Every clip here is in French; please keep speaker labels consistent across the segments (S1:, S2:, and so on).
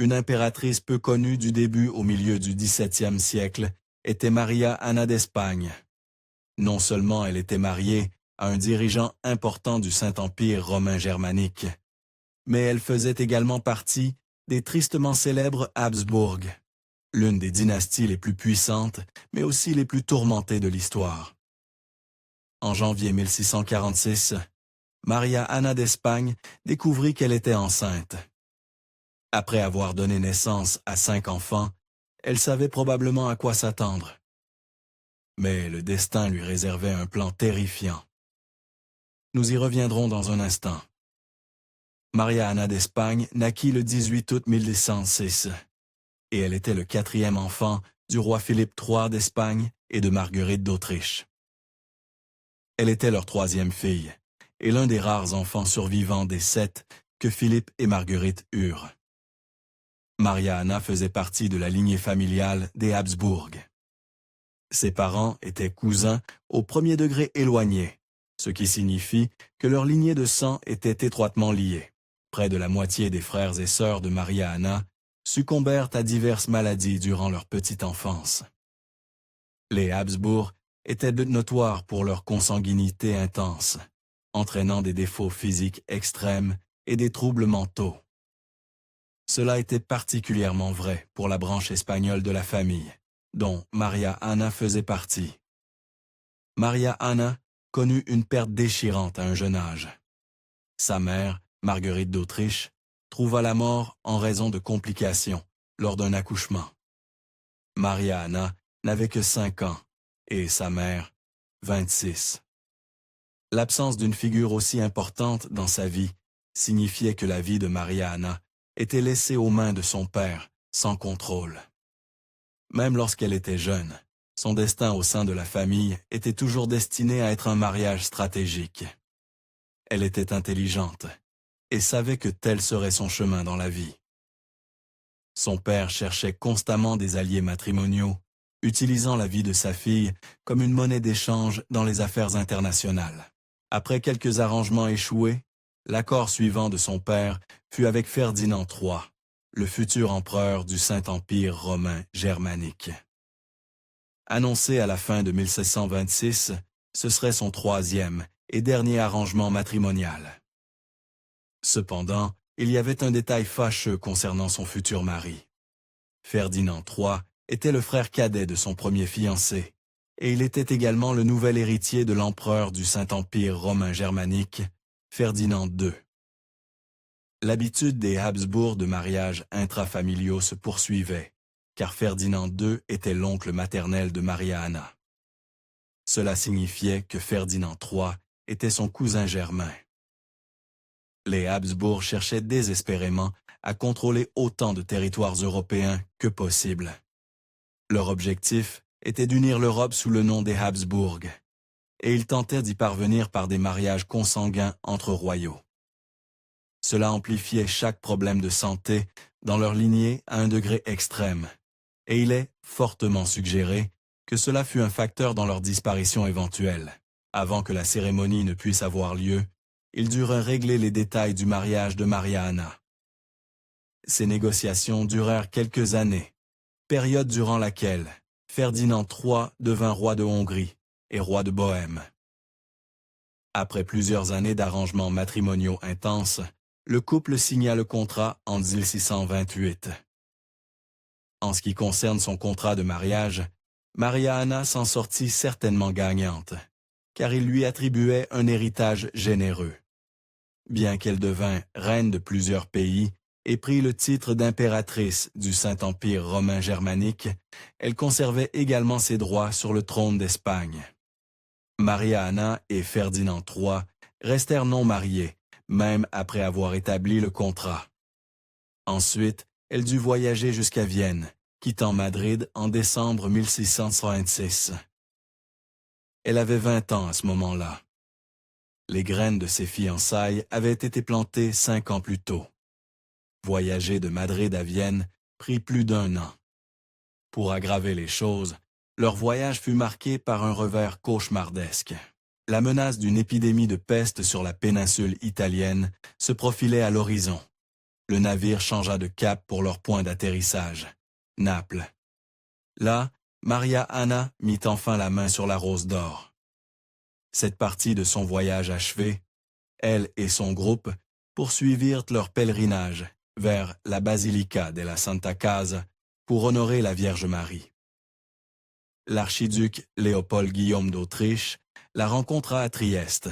S1: Une impératrice peu connue du début au milieu du XVIIe siècle était Maria Anna d'Espagne. Non seulement elle était mariée à un dirigeant important du Saint-Empire romain germanique, mais elle faisait également partie des tristement célèbres Habsbourg, l'une des dynasties les plus puissantes, mais aussi les plus tourmentées de l'histoire. En janvier 1646, Maria Anna d'Espagne découvrit qu'elle était enceinte. Après avoir donné naissance à 5 enfants, elle savait probablement à quoi s'attendre. Mais le destin lui réservait un plan terrifiant. Nous y reviendrons dans un instant. Maria Anna d'Espagne naquit le 18 août 1106, et elle était le 4e enfant du roi Philippe III d'Espagne et de Marguerite d'Autriche. Elle était leur 3e fille, et l'un des rares enfants survivants des 7 que Philippe et Marguerite eurent. Maria Anna faisait partie de la lignée familiale des Habsbourg. Ses parents étaient cousins au premier degré éloignés, ce qui signifie que leur lignée de sang était étroitement liée. Près de la moitié des frères et sœurs de Maria Anna succombèrent à diverses maladies durant leur petite enfance. Les Habsbourg étaient notoires pour leur consanguinité intense, entraînant des défauts physiques extrêmes et des troubles mentaux. Cela était particulièrement vrai pour la branche espagnole de la famille, dont Maria Anna faisait partie. Maria Anna connut une perte déchirante à un jeune âge. Sa mère, Marguerite d'Autriche, trouva la mort en raison de complications lors d'un accouchement. Maria Anna n'avait que 5 ans et sa mère, 26. L'absence d'une figure aussi importante dans sa vie signifiait que la vie de Maria Anna était laissée aux mains de son père, sans contrôle. Même lorsqu'elle était jeune, son destin au sein de la famille était toujours destiné à être un mariage stratégique. Elle était intelligente et savait que tel serait son chemin dans la vie. Son père cherchait constamment des alliés matrimoniaux, utilisant la vie de sa fille comme une monnaie d'échange dans les affaires internationales. Après quelques arrangements échoués, l'accord suivant de son père fut avec Ferdinand III, le futur empereur du Saint-Empire romain germanique. Annoncé à la fin de 1626, ce serait son 3e et dernier arrangement matrimonial. Cependant, il y avait un détail fâcheux concernant son futur mari. Ferdinand III était le frère cadet de son premier fiancé, et il était également le nouvel héritier de l'empereur du Saint-Empire romain germanique, Ferdinand II. L'habitude des Habsbourg de mariages intrafamiliaux se poursuivait, car Ferdinand II était l'oncle maternel de Maria Anna. Cela signifiait que Ferdinand III était son cousin germain. Les Habsbourg cherchaient désespérément à contrôler autant de territoires européens que possible. Leur objectif était d'unir l'Europe sous le nom des Habsbourg, et ils tentèrent d'y parvenir par des mariages consanguins entre royaux. Cela amplifiait chaque problème de santé dans leur lignée à un degré extrême, et il est fortement suggéré que cela fut un facteur dans leur disparition éventuelle. Avant que la cérémonie ne puisse avoir lieu, ils durent régler les détails du mariage de Maria Anna. Ces négociations durèrent quelques années, période durant laquelle Ferdinand III devint roi de Hongrie et roi de Bohême. Après plusieurs années d'arrangements matrimoniaux intenses, le couple signa le contrat en 1628. En ce qui concerne son contrat de mariage, Maria Anna s'en sortit certainement gagnante, car il lui attribuait un héritage généreux. Bien qu'elle devint reine de plusieurs pays et prit le titre d'impératrice du Saint-Empire romain germanique, elle conservait également ses droits sur le trône d'Espagne. Maria Anna et Ferdinand III restèrent non mariés, même après avoir établi le contrat. Ensuite, elle dut voyager jusqu'à Vienne, quittant Madrid en décembre 1626. Elle avait 20 ans à ce moment-là. Les graines de ses fiançailles avaient été plantées 5 ans plus tôt. Voyager de Madrid à Vienne prit plus d'1 an. Pour aggraver les choses, leur voyage fut marqué par un revers cauchemardesque. La menace d'une épidémie de peste sur la péninsule italienne se profilait à l'horizon. le navire changea de cap pour leur point d'atterrissage, Naples. Là, Maria Anna mit enfin la main sur la rose d'or. Cette partie de son voyage achevée, elle et son groupe poursuivirent leur pèlerinage vers la Basilica della Santa Casa pour honorer la Vierge Marie. L'archiduc Léopold Guillaume d'Autriche la rencontra à Trieste.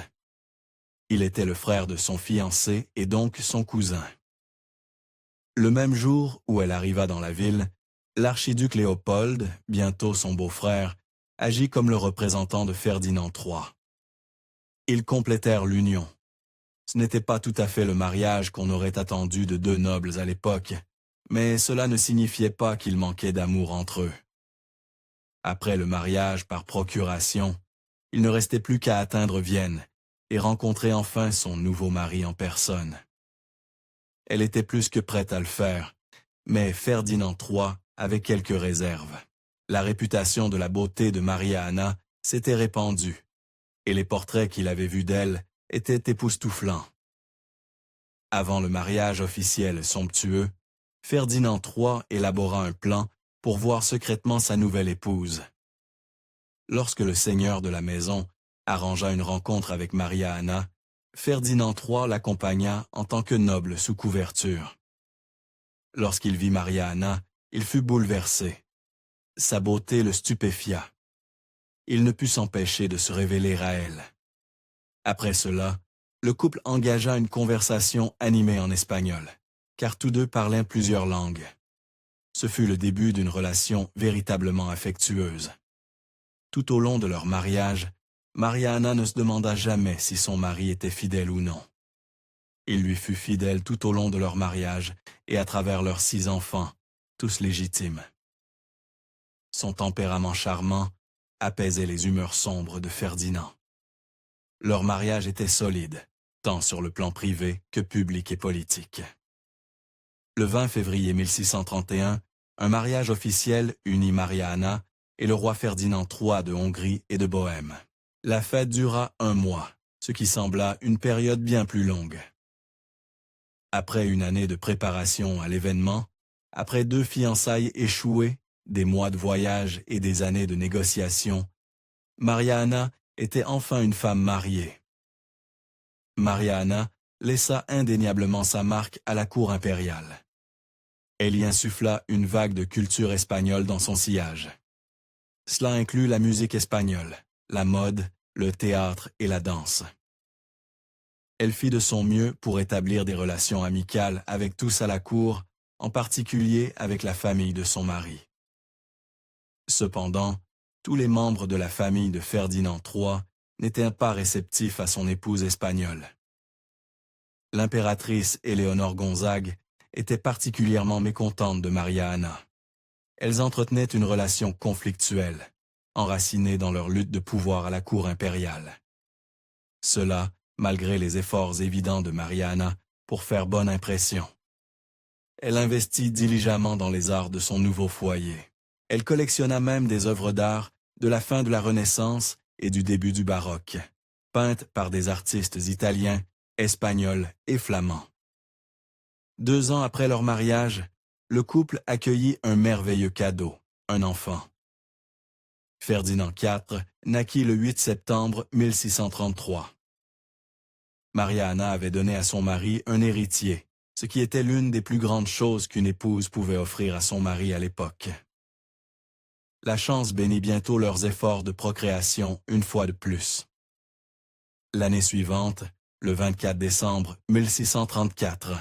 S1: Il était le frère de son fiancé et donc son cousin. Le même jour où elle arriva dans la ville, l'archiduc Léopold, bientôt son beau-frère, agit comme le représentant de Ferdinand III. Ils complétèrent l'union. Ce n'était pas tout à fait le mariage qu'on aurait attendu de deux nobles à l'époque, mais cela ne signifiait pas qu'il manquait d'amour entre eux. Après le mariage par procuration, il ne restait plus qu'à atteindre Vienne et rencontrer enfin son nouveau mari en personne. Elle était plus que prête à le faire, mais Ferdinand III avait quelques réserves. La réputation de la beauté de Maria Anna s'était répandue, et les portraits qu'il avait vus d'elle étaient époustouflants. Avant le mariage officiel somptueux, Ferdinand III élabora un plan pour voir secrètement sa nouvelle épouse. Lorsque le seigneur de la maison arrangea une rencontre avec Maria Anna, Ferdinand III l'accompagna en tant que noble sous couverture. Lorsqu'il vit Maria Anna, il fut bouleversé. Sa beauté le stupéfia. Il ne put s'empêcher de se révéler à elle. Après cela, le couple engagea une conversation animée en espagnol, car tous deux parlaient plusieurs langues. Ce fut le début d'une relation véritablement affectueuse. Tout au long de leur mariage, Maria Anna ne se demanda jamais si son mari était fidèle ou non. Il lui fut fidèle tout au long de leur mariage et à travers leurs 6 enfants, tous légitimes. Son tempérament charmant apaisait les humeurs sombres de Ferdinand. Leur mariage était solide, tant sur le plan privé que public et politique. Le 20 février 1631, un mariage officiel unit Maria Anna et le roi Ferdinand III de Hongrie et de Bohême. La fête dura 1 mois, ce qui sembla une période bien plus longue. Après une année de préparation à l'événement, après 2 fiançailles échouées, des mois de voyage et des années de négociations, Maria Anna était enfin une femme mariée. Maria Anna laissa indéniablement sa marque à la cour impériale. Elle y insuffla une vague de culture espagnole dans son sillage. Cela inclut la musique espagnole, la mode, le théâtre et la danse. Elle fit de son mieux pour établir des relations amicales avec tous à la cour, en particulier avec la famille de son mari. Cependant, tous les membres de la famille de Ferdinand III n'étaient pas réceptifs à son épouse espagnole. L'impératrice Éléonore Gonzague était particulièrement mécontente de Maria Anna. Elles entretenaient une relation conflictuelle, enracinée dans leur lutte de pouvoir à la cour impériale. Cela, malgré les efforts évidents de Maria Anna pour faire bonne impression. Elle investit diligemment dans les arts de son nouveau foyer. Elle collectionna même des œuvres d'art de la fin de la Renaissance et du début du baroque, peintes par des artistes italiens, espagnols et flamands. 2 ans après leur mariage, le couple accueillit un merveilleux cadeau, un enfant. Ferdinand IV naquit le 8 septembre 1633. Maria Anna avait donné à son mari un héritier, ce qui était l'une des plus grandes choses qu'une épouse pouvait offrir à son mari à l'époque. La chance bénit bientôt leurs efforts de procréation une fois de plus. L'année suivante, le 24 décembre 1634,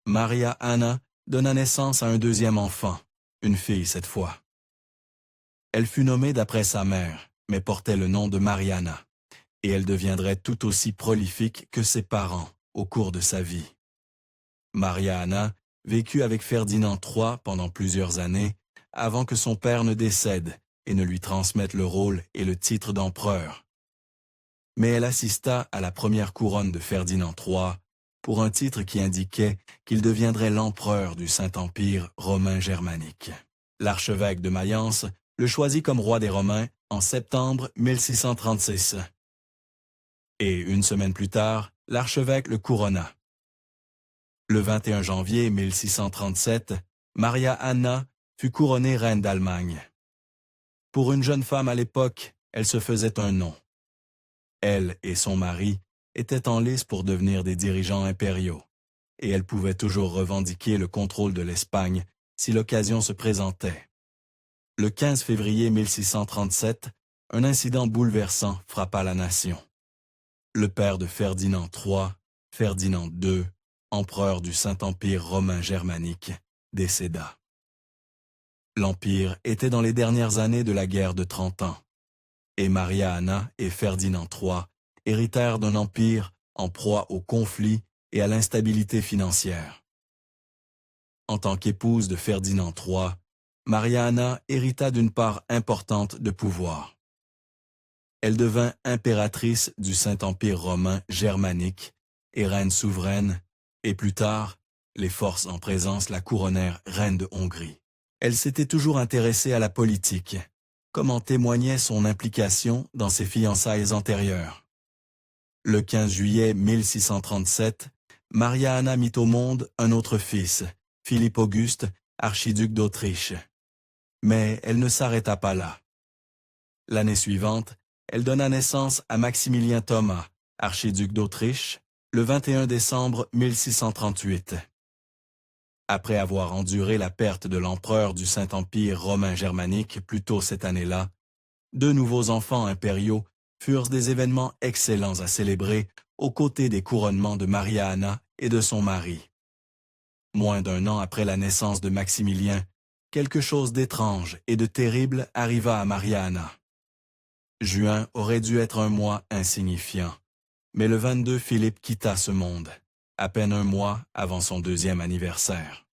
S1: Maria Anna donna naissance à un 2e enfant, une fille cette fois. Elle fut nommée d'après sa mère, mais portait le nom de Mariana, et elle deviendrait tout aussi prolifique que ses parents au cours de sa vie. Maria Anna vécut avec Ferdinand III pendant plusieurs années avant que son père ne décède et ne lui transmette le rôle et le titre d'empereur. Mais elle assista à la première couronne de Ferdinand III pour un titre qui indiquait qu'il deviendrait l'empereur du Saint-Empire romain germanique. L'archevêque de Mayence le choisit comme roi des Romains en septembre 1636. Et 1 semaine plus tard, l'archevêque le couronna. Le 21 janvier 1637, Maria Anna fut couronnée reine d'Allemagne. Pour une jeune femme à l'époque, elle se faisait un nom. Elle et son mari étaient en lice pour devenir des dirigeants impériaux, et elle pouvait toujours revendiquer le contrôle de l'Espagne si l'occasion se présentait. Le 15 février 1637, un incident bouleversant frappa la nation. Le père de Ferdinand III, Ferdinand II, empereur du Saint-Empire romain germanique, décéda. L'Empire était dans les dernières années de la guerre de 30 ans, et Maria Anna et Ferdinand III héritèrent d'un empire en proie au conflit et à l'instabilité financière. En tant qu'épouse de Ferdinand III, Maria Anna hérita d'une part importante de pouvoir. Elle devint impératrice du Saint-Empire romain germanique et reine souveraine, et plus tard, les forces en présence la couronnèrent reine de Hongrie. Elle s'était toujours intéressée à la politique, comme en témoignait son implication dans ses fiançailles antérieures. Le 15 juillet 1637, Maria Anna mit au monde un autre fils, Philippe Auguste, archiduc d'Autriche. Mais elle ne s'arrêta pas là. L'année suivante, elle donna naissance à Maximilien Thomas, archiduc d'Autriche, le 21 décembre 1638. Après avoir enduré la perte de l'empereur du Saint-Empire romain germanique plus tôt cette année-là, deux nouveaux enfants impériaux furent des événements excellents à célébrer aux côtés des couronnements de Maria Anna et de son mari. Moins d'un an après la naissance de Maximilien, quelque chose d'étrange et de terrible arriva à Maria Anna. Juin aurait dû être un mois insignifiant, mais le 22 Philippe quitta ce monde, à peine un mois avant son 2e anniversaire.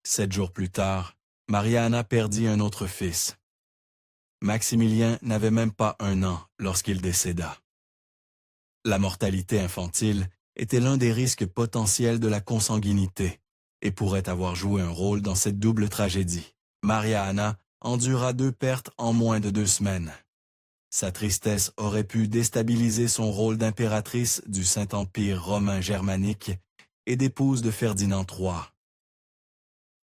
S1: 7 jours plus tard, Maria Anna perdit un autre fils. Maximilien n'avait même pas 1 an lorsqu'il décéda. La mortalité infantile était l'un des risques potentiels de la consanguinité et pourrait avoir joué un rôle dans cette double tragédie. Maria Anna endura 2 pertes en moins de 2 semaines. Sa tristesse aurait pu déstabiliser son rôle d'impératrice du Saint-Empire romain germanique et d'épouse de Ferdinand III.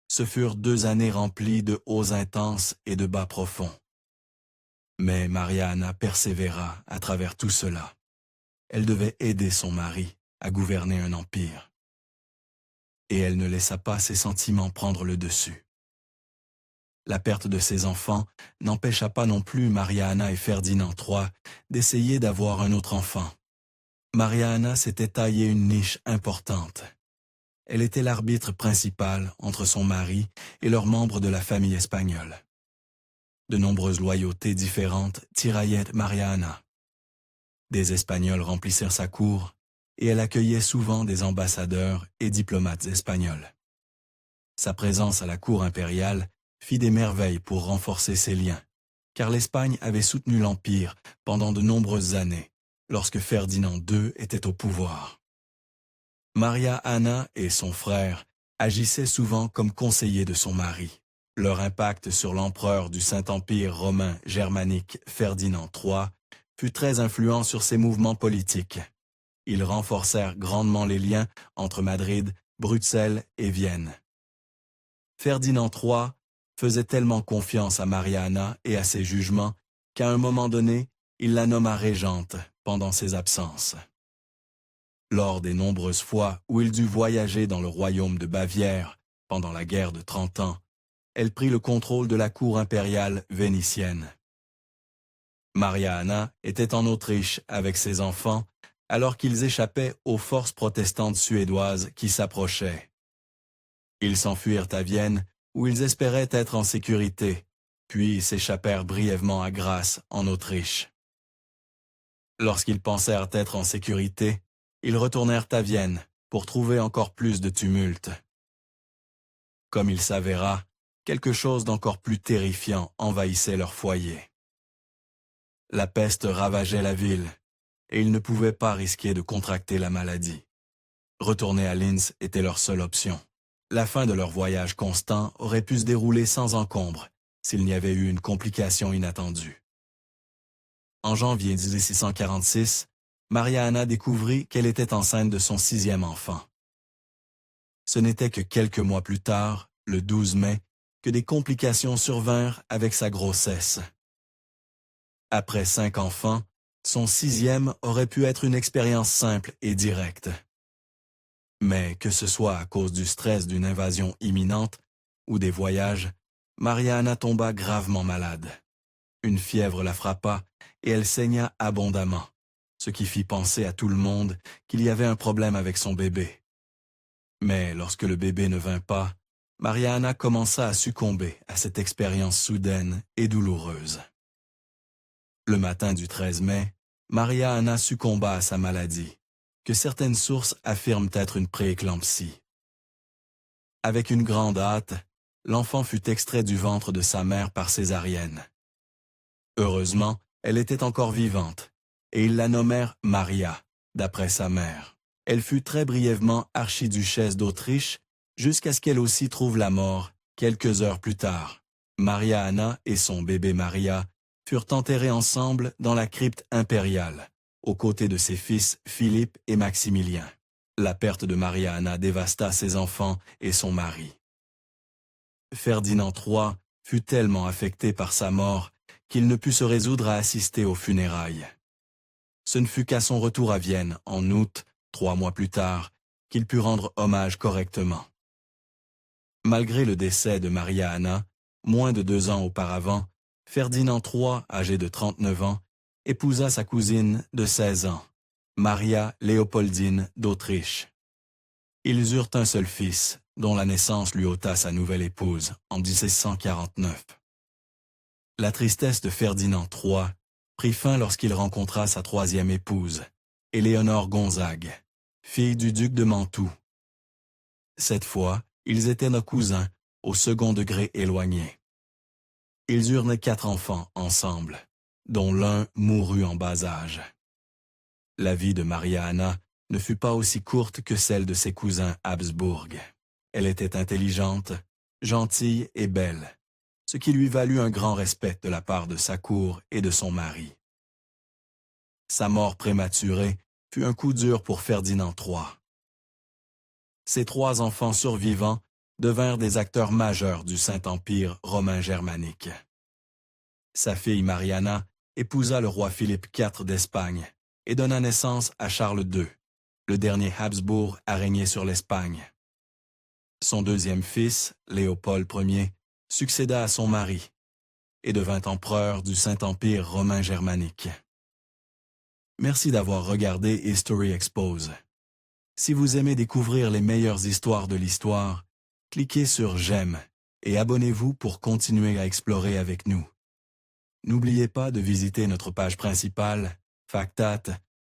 S1: Ce furent 2 années remplies de hauts intenses et de bas profonds. Mais Maria Anna persévéra à travers tout cela. Elle devait aider son mari à gouverner un empire. Et elle ne laissa pas ses sentiments prendre le dessus. La perte de ses enfants n'empêcha pas non plus Maria Anna et Ferdinand III d'essayer d'avoir un autre enfant. Maria Anna s'était taillé une niche importante. Elle était l'arbitre principal entre son mari et leurs membres de la famille espagnole. De nombreuses loyautés différentes tiraillaient Maria Anna. Des Espagnols remplissèrent sa cour et elle accueillait souvent des ambassadeurs et diplomates espagnols. Sa présence à la cour impériale fit des merveilles pour renforcer ses liens, car l'Espagne avait soutenu l'Empire pendant de nombreuses années, lorsque Ferdinand II était au pouvoir. Maria Anna et son frère agissaient souvent comme conseillers de son mari. Leur impact sur l'empereur du Saint-Empire romain germanique Ferdinand III fut très influent sur ses mouvements politiques. Ils renforcèrent grandement les liens entre Madrid, Bruxelles et Vienne. Ferdinand III faisait tellement confiance à Maria Anna et à ses jugements qu'à un moment donné, il la nomma régente pendant ses absences. Lors des nombreuses fois où il dut voyager dans le royaume de Bavière pendant la guerre de 30 ans, elle prit le contrôle de la cour impériale vénitienne. Maria Anna était en Autriche avec ses enfants alors qu'ils échappaient aux forces protestantes suédoises qui s'approchaient. Ils s'enfuirent à Vienne où ils espéraient être en sécurité, puis s'échappèrent brièvement à Grasse en Autriche. Lorsqu'ils pensèrent être en sécurité, ils retournèrent à Vienne pour trouver encore plus de tumulte. Comme il s'avéra, quelque chose d'encore plus terrifiant envahissait leur foyer. La peste ravageait la ville, et ils ne pouvaient pas risquer de contracter la maladie. Retourner à Linz était leur seule option. La fin de leur voyage constant aurait pu se dérouler sans encombre s'il n'y avait eu une complication inattendue. En janvier 1646, Maria Anna découvrit qu'elle était enceinte de son 6e enfant. Ce n'était que quelques mois plus tard, le 12 mai, que des complications survinrent avec sa grossesse. Après 5 enfants, son 6e aurait pu être une expérience simple et directe. Mais que ce soit à cause du stress d'une invasion imminente ou des voyages, Maria-Anna tomba gravement malade. Une fièvre la frappa et elle saigna abondamment, ce qui fit penser à tout le monde qu'il y avait un problème avec son bébé. Mais lorsque le bébé ne vint pas, Maria-Anna commença à succomber à cette expérience soudaine et douloureuse. Le matin du 13 mai, Maria-Anna succomba à sa maladie, que certaines sources affirment être une prééclampsie. Avec une grande hâte, l'enfant fut extrait du ventre de sa mère par césarienne. Heureusement, elle était encore vivante, et ils la nommèrent Maria, d'après sa mère. Elle fut très brièvement archiduchesse d'Autriche, jusqu'à ce qu'elle aussi trouve la mort, quelques heures plus tard. Maria-Anna et son bébé Maria furent enterrés ensemble dans la crypte impériale, aux côtés de ses fils Philippe et Maximilien. La perte de Maria-Anna dévasta ses enfants et son mari. Ferdinand III fut tellement affecté par sa mort qu'il ne put se résoudre à assister aux funérailles. Ce ne fut qu'à son retour à Vienne, en août, 3 mois plus tard, qu'il put rendre hommage correctement. Malgré le décès de Maria-Anna, moins de 2 ans auparavant, Ferdinand III, âgé de 39 ans, épousa sa cousine de 16 ans, Maria Léopoldine d'Autriche. Ils eurent un seul fils, dont la naissance lui ôta sa nouvelle épouse en 1649. La tristesse de Ferdinand III prit fin lorsqu'il rencontra sa 3e épouse, Éléonore Gonzague, fille du duc de Mantoue. Cette fois, ils étaient nos cousins, au second degré éloigné. Ils eurent nés 4 enfants ensemble, dont l'un mourut en bas âge. La vie de Maria-Anna ne fut pas aussi courte que celle de ses cousins Habsbourg. Elle était intelligente, gentille et belle, ce qui lui valut un grand respect de la part de sa cour et de son mari. Sa mort prématurée fut un coup dur pour Ferdinand III. Ses 3 enfants survivants devinrent des acteurs majeurs du Saint-Empire romain germanique. Sa fille Mariana épousa le roi Philippe IV d'Espagne et donna naissance à Charles II, le dernier Habsbourg à régner sur l'Espagne. Son 2e fils, Léopold Ier, succéda à son mari et devint empereur du Saint-Empire romain germanique. Merci d'avoir regardé History Expose. Si vous aimez découvrir les meilleures histoires de l'histoire, cliquez sur J'aime et abonnez-vous pour continuer à explorer avec nous. N'oubliez pas de visiter notre page principale, Factat,